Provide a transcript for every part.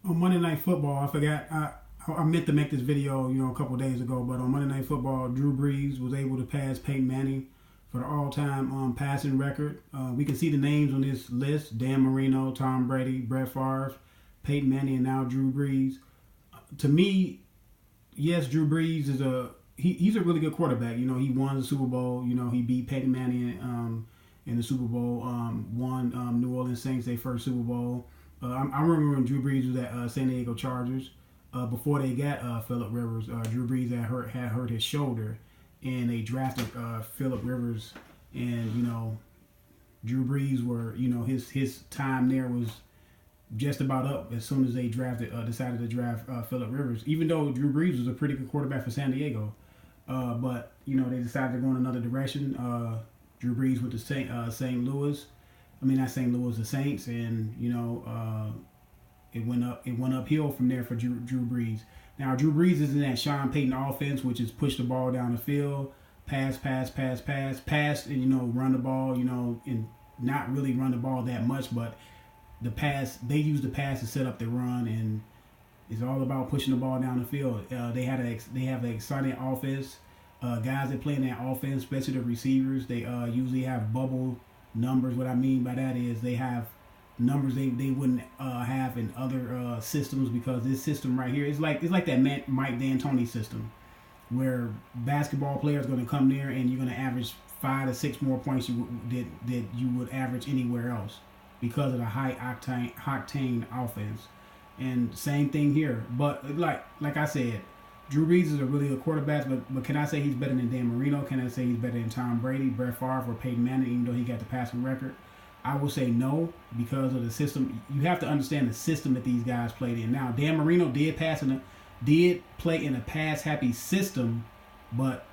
On Monday Night Football, I forgot. I meant to make this video, a couple of days ago, but on Monday Night Football, Drew Brees was able to pass Peyton Manning for the all-time passing record. We can see the names on this list: Dan Marino, Tom Brady, Brett Favre, Peyton Manning, and now Drew Brees. To me, yes, Drew Brees is he's a really good quarterback. He won the Super Bowl. He beat Peyton Manning in the Super Bowl. Won New Orleans Saints their first Super Bowl. I remember when Drew Brees was at San Diego Chargers. Before they got Phillip Rivers, Drew Brees had hurt his shoulder, and they drafted Phillip Rivers. And Drew Brees his time there was just about up as soon as they decided to draft Phillip Rivers. Even though Drew Brees was a pretty good quarterback for San Diego, but they decided to go in another direction. Drew Brees with the St. Louis. I mean, not St. Louis, the Saints, and it went uphill from there for Drew Brees. Now, Drew Brees is in that Sean Payton offense, which is push the ball down the field, pass, and run the ball, and not really run the ball that much, but the pass, they use the pass to set up the run, and it's all about pushing the ball down the field. They have an exciting offense. Guys that play in that offense, especially the receivers, they usually have bubble numbers. What I mean by that is they have numbers they wouldn't have in other systems, because this system right here is like that Mike D'Antoni system, where basketball players are going to come there and you're going to average 5 to 6 more points that you would average anywhere else because of the high octane offense. And same thing here, but like I said, Drew Brees is a really good quarterback, but can I say he's better than Dan Marino? Can I say he's better than Tom Brady, Brett Favre, or Peyton Manning, even though he got the passing record? I will say no, because of the system. You have to understand the system that these guys played in. Now, Dan Marino did play in a pass-happy system, but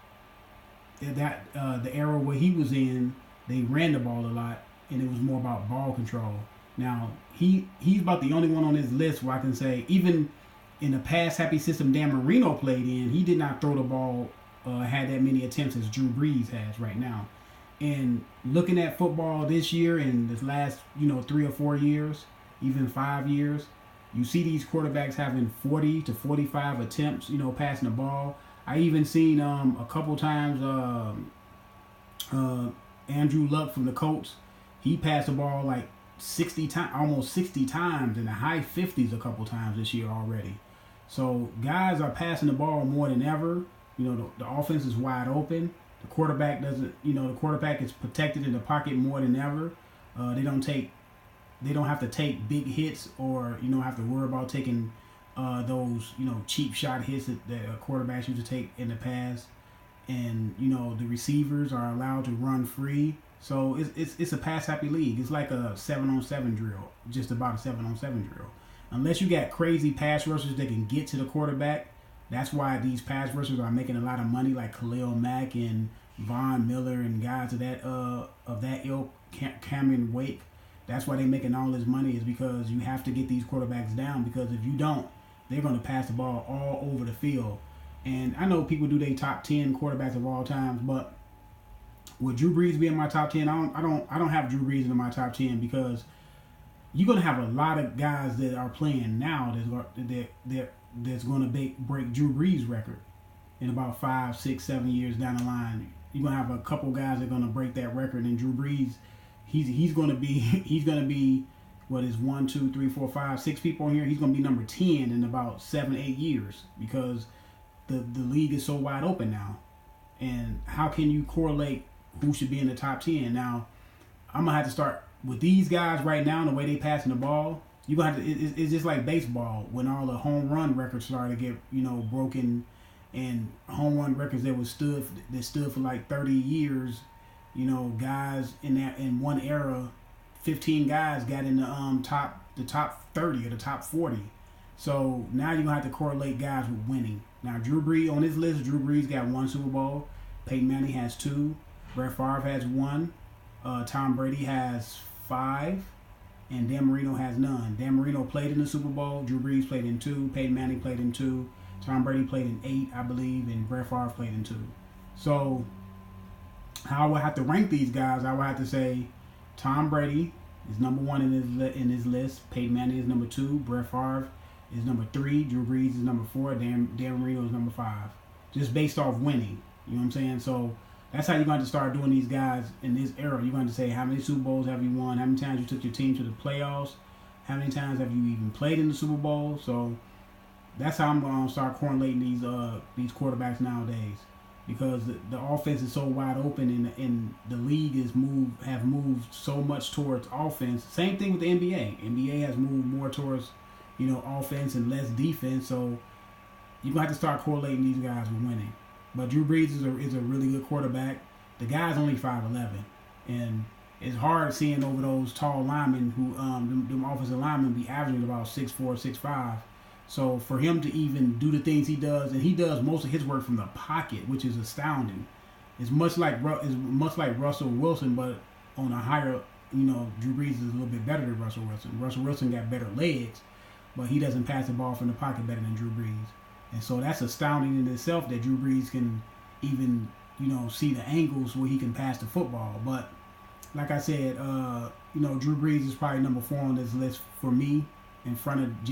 that the era where he was in, they ran the ball a lot, and it was more about ball control. Now, he's about the only one on this list where I can say, even in the pass-happy system Dan Marino played in, he did not throw the ball, had that many attempts as Drew Brees has right now. And looking at football this year and this last, 3 or 4 years, even 5 years, you see these quarterbacks having 40 to 45 attempts, passing the ball. I even seen a couple times Andrew Luck from the Colts, he passed the ball like 60 times, almost 60 times, in the high 50s a couple times this year already. So guys are passing the ball more than ever. The offense is wide open. The quarterback the quarterback is protected in the pocket more than ever. They don't have to take big hits, or have to worry about taking those cheap shot hits that quarterbacks used to take in the past. And the receivers are allowed to run free. So it's a pass happy league. It's like a 7-on-7 drill, just about a 7-on-7 drill. Unless you got crazy pass rushers that can get to the quarterback. That's why these pass rushers are making a lot of money, like Khalil Mack and Von Miller and guys of that ilk, Cameron Wake. That's why they're making all this money, is because you have to get these quarterbacks down, because if you don't, they're going to pass the ball all over the field. And I know people do their top 10 quarterbacks of all times, but with Drew Brees being my top 10, I don't have Drew Brees in my top 10, because you're going to have a lot of guys that are playing now that's going to break Drew Brees' record in about 5, 6, 7 years down the line. You're going to have a couple guys that are going to break that record, and Drew Brees, he's going to be what is 1, 2, 3, 4, 5, 6 people in here. He's going to be number 10 in about 7, 8 years, because the league is so wide open now. And how can you correlate who should be in the top 10? Now, I'm going to have to start with these guys right now, the way they passing the ball. You're going to have to, it's just like baseball, when all the home run records started to get, broken, and home run records that stood for like 30 years, guys in one era, 15 guys got in the top 30 or the top 40. So now you're going to have to correlate guys with winning. Now, Drew Brees, on this list, Drew Brees got 1 Super Bowl. Peyton Manning has 2. Brett Favre has 1. Tom Brady has 5. And Dan Marino has none. Dan Marino played in the Super Bowl. Drew Brees played in 2. Peyton Manning played in 2. Tom Brady played in 8, I believe. And Brett Favre played in 2. So how I would have to rank these guys, I would have to say Tom Brady is number 1 in his list. Peyton Manning is number 2. Brett Favre is number 3. Drew Brees is number 4. Dan Marino is number 5. Just based off winning. You know what I'm saying? So that's how you're going to start doing these guys in this era. You're going to say how many Super Bowls have you won? How many times you took your team to the playoffs? How many times have you even played in the Super Bowl? So that's how I'm going to start correlating these quarterbacks nowadays, because the offense is so wide open and the league have moved so much towards offense. Same thing with the NBA. NBA has moved more towards offense and less defense. So you're going to have to start correlating these guys with winning. But Drew Brees is a really good quarterback. The guy's only 5'11", and it's hard seeing over those tall linemen who them offensive linemen be averaging about 6'4", 6'5". So for him to even do the things he does, and he does most of his work from the pocket, which is astounding. It's much like Russell Wilson, but on a higher, Drew Brees is a little bit better than Russell Wilson. Russell Wilson got better legs, but he doesn't pass the ball from the pocket better than Drew Brees. And so that's astounding in itself that Drew Brees can even, see the angles where he can pass the football. But like I said, Drew Brees is probably number 4 on this list for me, in front of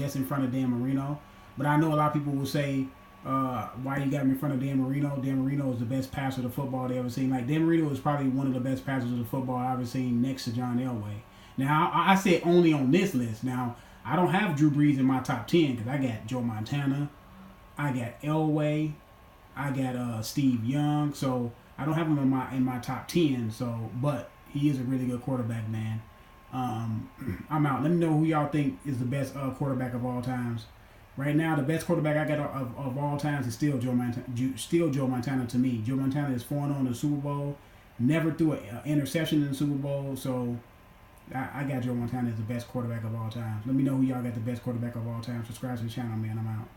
Dan Marino. But I know a lot of people will say, why you got him in front of Dan Marino? Dan Marino is the best passer of football they ever seen. Like, Dan Marino is probably one of the best passers of football I've ever seen, next to John Elway. Now, I said only on this list. Now, I don't have Drew Brees in my top 10 because I got Joe Montana, I got Elway, I got Steve Young. So I don't have him in my top 10. So, but he is a really good quarterback, man. I'm out. Let me know who y'all think is the best quarterback of all times. Right now, the best quarterback I got of all times is still Joe Montana to me. Joe Montana is 4-0 in the Super Bowl. Never threw an interception in the Super Bowl. So I got Joe Montana as the best quarterback of all time. Let me know who y'all got the best quarterback of all time. Subscribe to the channel, man. I'm out.